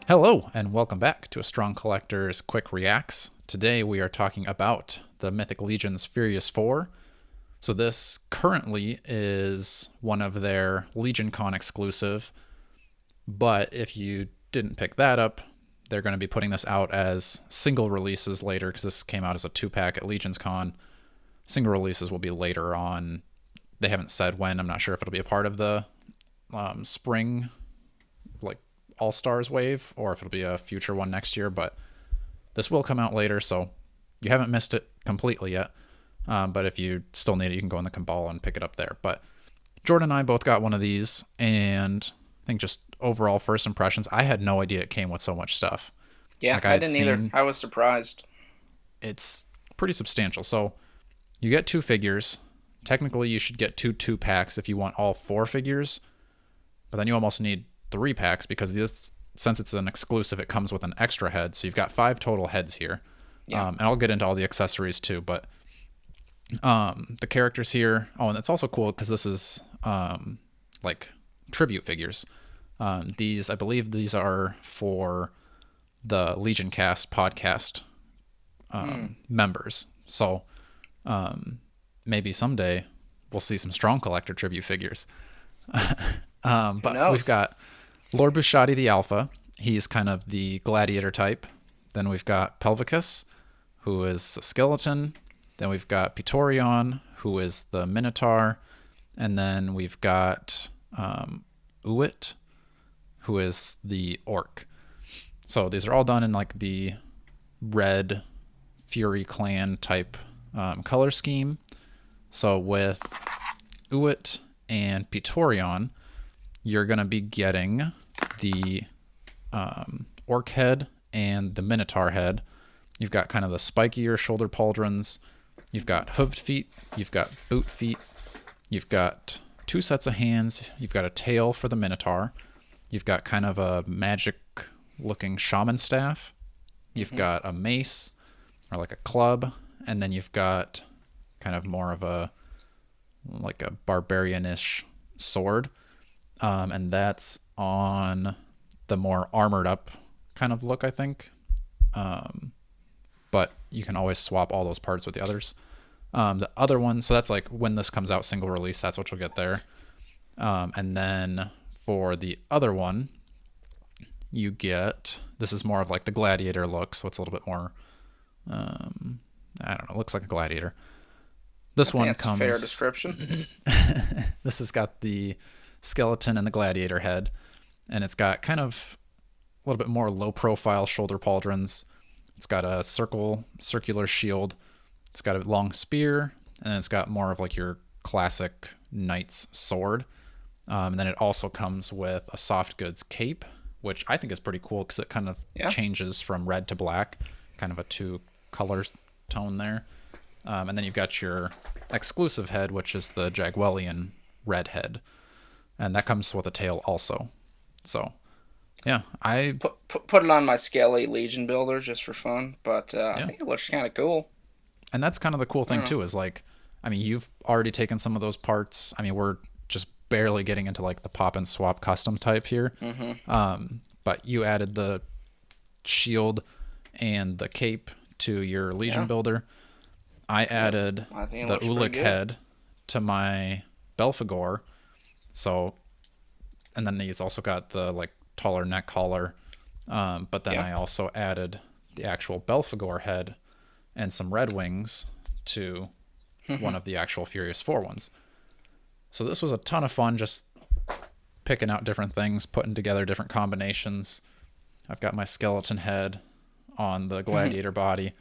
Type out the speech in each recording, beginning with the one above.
Hello, and welcome back to A Strong Collector's Quick Reacts. Today we are talking about the Mythic Legions Furious Four. So this currently is one of their Legion Con exclusive, but if you didn't pick that up, they're going to be putting this out as single releases later because this came out as a 2-pack at Legions Con. Single releases will be later on. They haven't said when. I'm not sure if it'll be a part of the spring, like All-Stars wave, or if it'll be a future one next year, but this will come out later, so you haven't missed it completely yet. But if you still need it, you can go in the Cabal and pick it up there. But Jordan and I both got one of these, and I think just overall first impressions, I had no idea it came with so much stuff. Yeah, Like I I had didn't either. seen, I was surprised. it's pretty substantial. So you get 2 figures. Technically, you should get two packs if you want all 4 figures, but then you almost need 3 packs because since it's an exclusive, it comes with an extra head. So you've got 5 total heads here. Yeah. And I'll get into all the accessories too, but the characters here. Oh, and it's also cool because this is like tribute figures. I believe these are for the Legion Cast podcast members. So maybe someday we'll see some Strong Collector tribute figures. Who But we've knows? got Lord Bushati the Alpha. He's kind of the gladiator type. Then we've got Pelvicus, who is a skeleton. Then we've got Pitorion, who is the Minotaur. And then we've got Uit, who is the Orc. So these are all done in like the red Fury Clan type color scheme. So with Uit and Pitorion, you're going to be getting the Orc head and the Minotaur head. You've got kind of the spikier shoulder pauldrons. You've got hooved feet. You've got boot feet. You've got 2 sets of hands. You've got a tail for the Minotaur. You've got kind of a magic-looking shaman staff. You've got a mace, or like a club. And then you've got kind of more of like a barbarian-ish sword. And that's on the more armored up kind of look, I think. But you can always swap all those parts with the others. The other one, so that's like when this comes out single release, that's what you'll get there. And then for the other one, you get, this is more of like the gladiator look, so it's a little bit more, I don't know, looks like a gladiator. I This think one that's a fair comes, description. this has got the skeleton and the gladiator head, and it's got kind of a little bit more low profile shoulder pauldrons. It's got a circular shield. It's got a long spear, and it's got more of like your classic knight's sword. And then it also comes with a soft goods cape, which I think is pretty cool because it kind of Yeah. changes from red to black, kind of a 2 color tone there. And then you've got your exclusive head, which is the Jaguelian red head, and that comes with a tail also. So yeah, Put it on my Skelly Legion builder just for fun, but I yeah, think it looks kind of cool. and that's kind of the cool I thing don't know. too, is like, I mean, you've already taken some of those parts. I mean, we're just barely getting into like the pop and swap custom type here. But you added the shield and the cape to your Legion Yeah. builder. I Yep. added I think it the looks pretty Ulik good. head to my Belphegor. So, and then he's also got the like taller neck collar. But then Yeah. I also added the actual Belphegor head and some red wings to one of the actual Furious Four ones. So this was a ton of fun, just picking out different things, putting together different combinations. I've got my skeleton head on the gladiator body.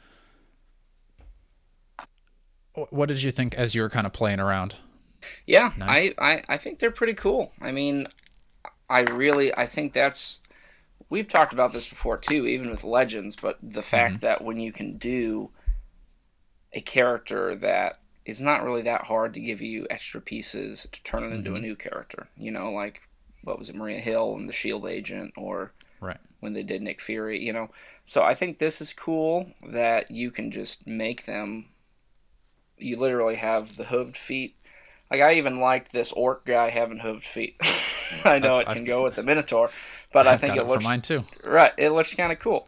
What did you think as you were kind of playing around? Yeah, Nice. I think they're pretty cool. I mean, I think that's we've talked about this before too, even with Legends, but the Mm-hmm. fact that when you can do a character that is not really that hard to give you extra pieces to turn it into a Mm-hmm. new character. Like what was it, Maria Hill and the Shield Agent, or Right. when they did Nick Fury. So I think this is cool that you can just make them. You literally have the hooved feet. Like I even like this orc guy having hooved feet. I know That's it I've can go with the Minotaur, but I I've think got it it for looks mine too. right. It looks kind of cool.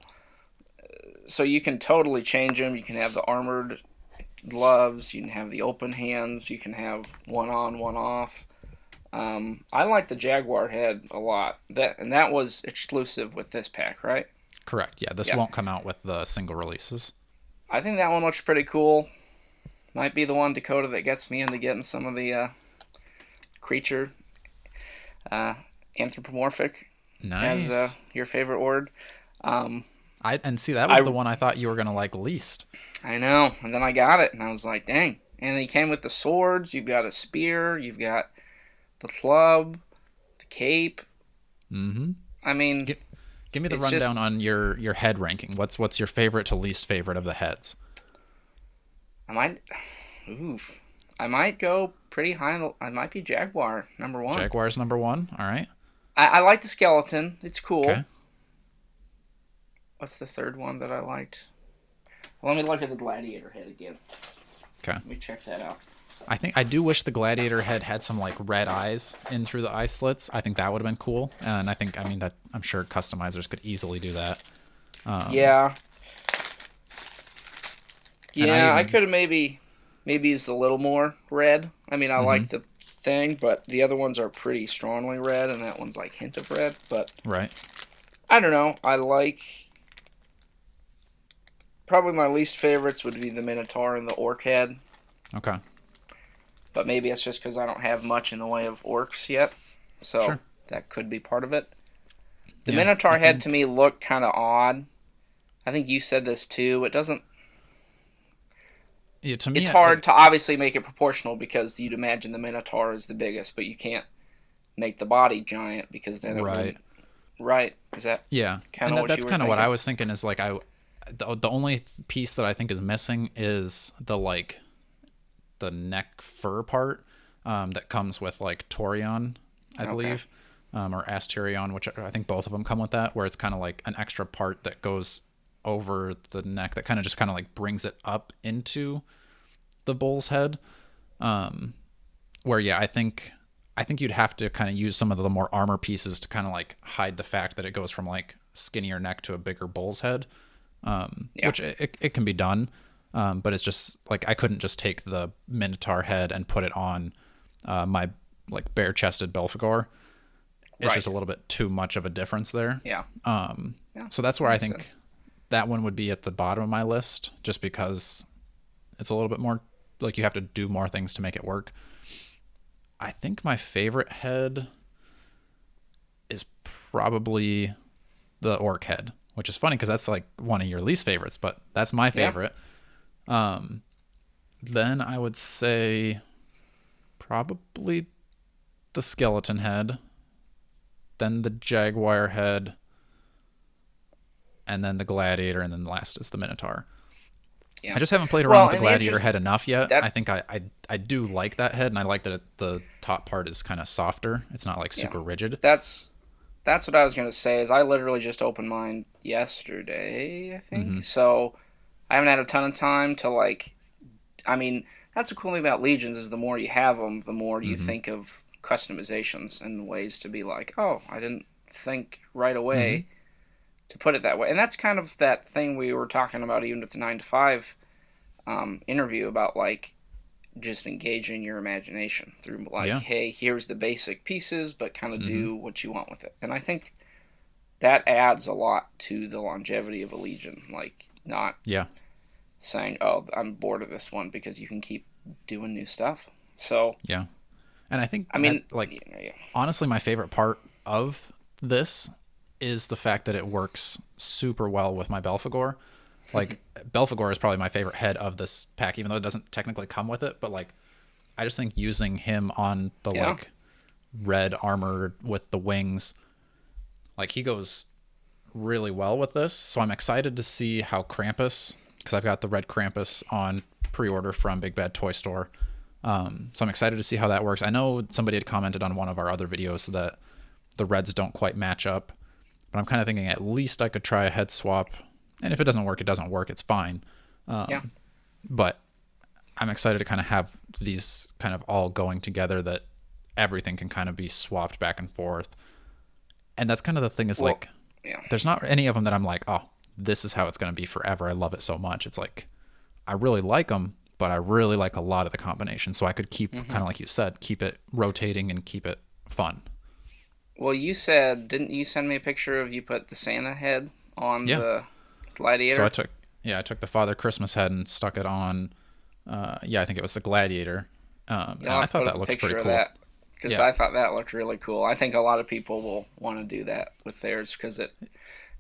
So you can totally change them. You can have the armored gloves. You can have the open hands. You can have one on, one off. I like the Jaguar head a lot. That was exclusive with this pack, right? Correct. Yeah, this Yeah. won't come out with the single releases. I think that one looks pretty cool. Might be the one, Dakota, that gets me into getting some of the creature uh, anthropomorphic as Nice. your favorite word. Um, And see, that was the I one I thought you were gonna like least. I know, and then I got it, and I was like, dang. And he came with the swords. You've got a spear. You've got the club, the cape. Mm-hmm. I mean, Give, give me the it's rundown just on your head ranking. What's your favorite to least favorite of the heads? I might, oof, I might go pretty high. I might be Jaguar number one. Jaguar's number one. All right. I like the skeleton. It's cool. Okay. What's the third one that I liked? Well, let me look at the gladiator head again. Okay. Let me check that out. I think I do wish the gladiator head had some like red eyes in through the eye slits. I think that would have been cool. And I mean that I'm sure customizers could easily do that. Yeah, And I yeah, I even could have maybe used a little more red. I mean, I mm-hmm, like the thing, but the other ones are pretty strongly red, and that one's like hint of red. But right. I don't know. I like probably my least favorites would be the Minotaur and the Orc head, Okay. but maybe it's just because I don't have much in the way of orcs yet, so Sure. that could be part of it. The Yeah. I Minotaur head to think me looked kind of odd. I think you said this too. It doesn't. yeah, to me It's hard to obviously make it proportional because you'd imagine the Minotaur is the biggest, but you can't make the body giant because then it right. wouldn't. Right? Is that Yeah. kind And of what that's you were kind of what I thinking? was thinking is like the only piece that I think is missing is the neck fur part that comes with like Torion, I Okay. believe, or Asterion, which I think both of them come with that, where it's kind of like an extra part that goes over the neck that kind of just kind of like brings it up into the bull's head. Where yeah, I think you'd have to kind of use some of the more armor pieces to kind of like hide the fact that it goes from like skinnier neck to a bigger bull's head, Yeah. which it can be done. But it's just like I couldn't just take the Minotaur head and put it on my like bare chested Belphegor. It's just Right. a little bit too much of a difference there. Yeah. Yeah. So that's That where I makes think sense. that one would be at the bottom of my list, just because it's a little bit more like you have to do more things to make it work. I think my favorite head is probably the orc head, which is funny because that's like one of your least favorites, but that's my Yeah. favorite. Then I would say probably the skeleton head, then the jaguar head, and then the gladiator, and then last is the minotaur. Yeah. I just haven't played around Well, with the and the gladiator interest head enough yet. I that think I do like that head, and I like that the top part is kind of softer. It's not like yeah, super rigid. that's that's what I was gonna say. Is I literally just opened mine yesterday, I Mm-hmm. think. So I haven't had a ton of time to like. I mean, that's the cool thing about Legions is the more you have them, the more you Mm-hmm. think of customizations and ways to be like, oh, I didn't think right Mm-hmm. away to put it that way. And that's kind of that thing we were talking about even at the 9 to 5 interview about like just engaging your imagination through like, Yeah. hey, here's the basic pieces, but kind of Mm-hmm. do what you want with it. And I think that adds a lot to the longevity of a Legion. Like not Yeah. saying, oh, I'm bored of this one because you can keep doing new stuff. So Yeah. And I think I that mean, like yeah, yeah, honestly my favorite part of this is the fact that it works super well with my Belphegor. Like Belphegor is probably my favorite head of this pack, even though it doesn't technically come with it. But like, I just think using him on the yeah, like red armor with the wings, like he goes really well with this. So I'm excited to see how Krampus, because I've got the red Krampus on pre-order from Big Bad Toy Store. So I'm excited to see how that works. I know somebody had commented on one of our other videos that the reds don't quite match up, but I'm kind of thinking at least I could try a head swap. And if it doesn't work, it doesn't work. It's fine. yeah, But I'm excited to kind of have these kind of all going together that everything can kind of be swapped back and forth. And that's kind of the thing is Well, like, yeah. there's not any of them that I'm like, oh, this is how it's going to be forever. I love it so much. It's like, I really like them, but I really like a lot of the combinations. So I could keep, Hmm. kind of like you said, keep it rotating and keep it fun. Well, you said, didn't you send me a picture of you put the Santa head on Yeah. the So Gladiator? I took the Father Christmas head and stuck it on, I think it was the Gladiator. You'll And I have to thought put up that a looked pretty picture of cool. that because Yeah. I thought that looked really cool. I think a lot of people will want to do that with theirs because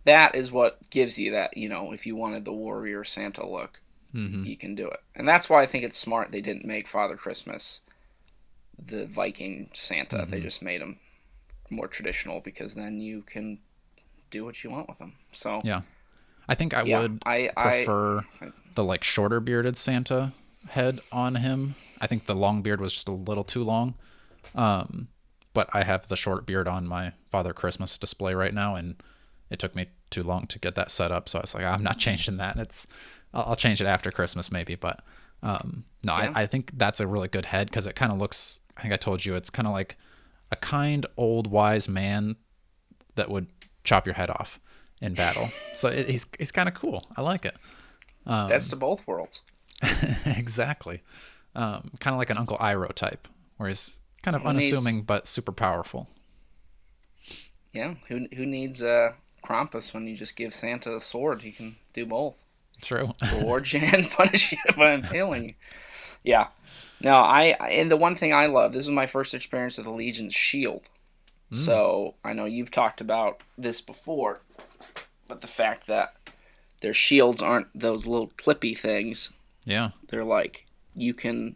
that is what gives you that, if you wanted the warrior Santa look, Hmm. you can do it. And that's why I think it's smart they didn't make Father Christmas the Viking Santa. They Hmm. just made him more traditional because then you can do what you want with them. So, Yeah. I think I yeah, would I prefer the like shorter bearded Santa head on him. I think the long beard was just a little too long. But I have the short beard on my Father Christmas display right now, and it took me too long to get that set up. So I was like, I'm not changing that. I'll change it after Christmas maybe. But no, yeah. I think that's a really good head because it kind of looks. I think I told you it's kind of like a kind old wise man that would chop your head off in battle. So he's kind of cool. I like it. Best of both worlds. Exactly. Kind of like an Uncle Iroh type, where he's kind of Who needs unassuming but super powerful. Yeah, who needs Krampus when you just give Santa a sword? He can do both. True. Reward you and punish you by impaling you. Yeah. No, and the one thing I love, this is my first experience with the Legion's shield. Mm, So I know you've talked about this before, but the fact that their shields aren't those little clippy things. yeah. They're like you can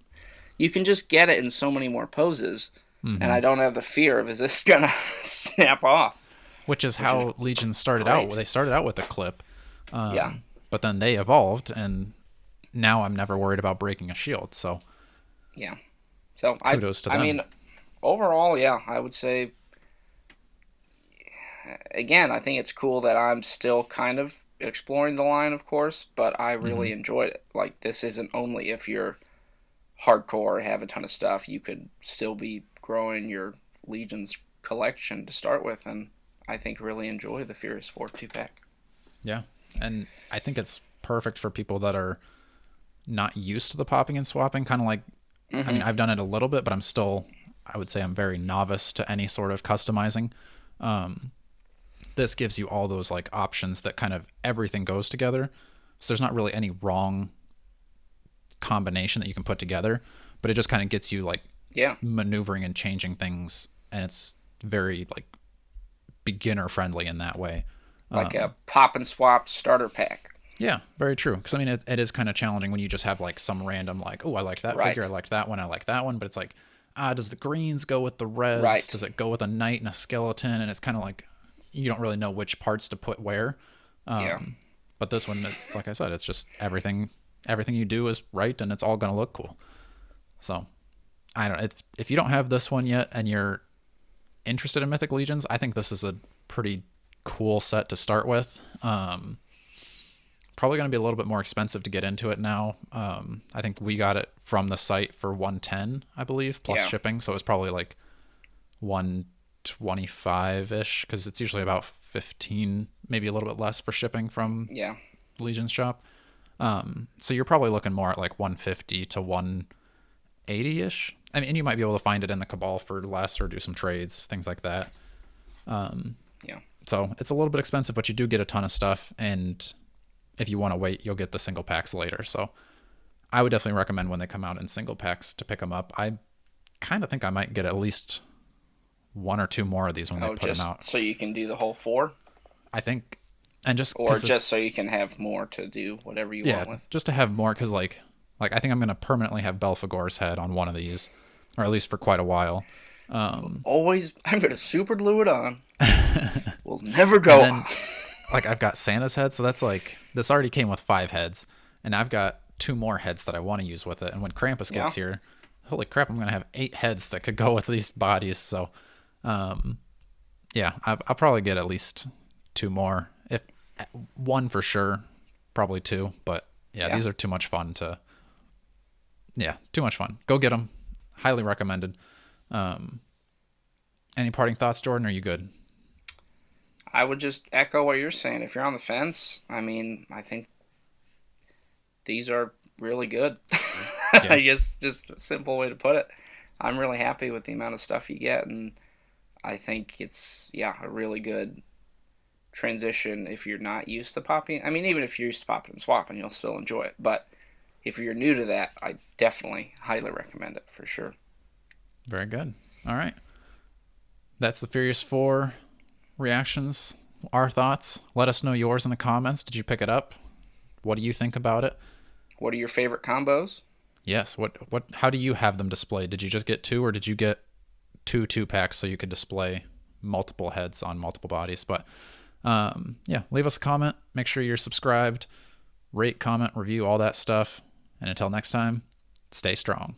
just get it in so many more poses, and Hmm. I don't have the fear of is this gonna snap off, Which is which is how Legion started out. great. They started out with a clip, Yeah, but then they evolved, and now I'm never worried about breaking a shield. So yeah. So I kudos to I them. mean overall, yeah, I would say again, I think it's cool that I'm still kind of exploring the line, of course, but I Hmm. really enjoyed it. Like this isn't only if you're hardcore, have a ton of stuff, you could still be growing your Legion's collection to start with, and I think really enjoy the Furious Four 2 pack. Yeah, and I think it's perfect for people that are not used to the popping and swapping. Kind of like, I mean, Mm-hmm. I've done it a little bit, but I'm still, I would say, I'm very novice to any sort of customizing. This gives you all those like options that kind of everything goes together. So there's not really any wrong combination that you can put together, but it just kind of gets you like Yeah, maneuvering and changing things, and it's very like beginner friendly in that way. like a pop and swap starter pack. Yeah, very true. Because I mean, it is kind of challenging when you just have like some random like, oh, I like that figure, I Right, like that one, I like that one, but it's like, does the greens go with the reds? right. Does it go with a knight and a skeleton? And it's kind of like you don't really know which parts to put where. Yeah, But this one, like I said, it's just everything. Everything you do is right, and it's all gonna look cool. So I don't. If you don't have this one yet, and you're interested in Mythic Legions, I think this is a pretty cool set to start with. Probably going to be a little bit more expensive to get into it now. I think we got it from the site for 110, I believe, plus yeah, shipping. So it's probably like 125 ish because it's usually about 15, maybe a little bit less for shipping from yeah. Legion's shop. So you're probably looking more at like 150 to 180 ish. I mean, and you might be able to find it in the Cabal for less or do some trades, things like that. Yeah. So it's a little bit expensive, but you do get a ton of stuff. And if you want to wait, you'll get the single packs later. So I would definitely recommend when they come out in single packs to pick them up. I kind of think I might get at least one or two more of these when they Oh, put them just out. so you can do the whole four, I think, and just or because just so it's, you can have more to do whatever you yeah, want with. just to have more because like I think I'm gonna permanently have Belphegor's head on one of these, or at least for quite a while. Always, I'm gonna super glue it on. Will never And go then off. like I've got Santa's head, so that's like this already came with 5 heads, and I've got 2 more heads that I want to use with it. And when Krampus Yeah. gets here, holy crap, I'm gonna have 8 heads that could go with these bodies. So yeah, I'll probably get at least 2 more, if one for sure, probably 2. But yeah, Yeah. these are too much fun to. Yeah, too much fun. Go get them. Highly recommended. Any parting thoughts, Jordan? Are you good? I would just echo what you're saying. If you're on the fence, I mean, I think these are really good. Yeah. I guess just a simple way to put it. I'm really happy with the amount of stuff you get, and I think it's a really good transition if you're not used to popping. I mean, even if you're used to popping and swapping, you'll still enjoy it. But if you're new to that, I definitely highly recommend it for sure. Very good. All right. That's the Furious Four reactions, our thoughts. Let us know yours in the comments. Did you pick it up? What do you think about it? What are your favorite combos? Yes. What how do you have them displayed? Did you just get two, or did you get two packs so you could display multiple heads on multiple bodies? But yeah, leave us a comment. Make sure you're subscribed. Rate, comment, review, all that stuff. And until next time, stay strong.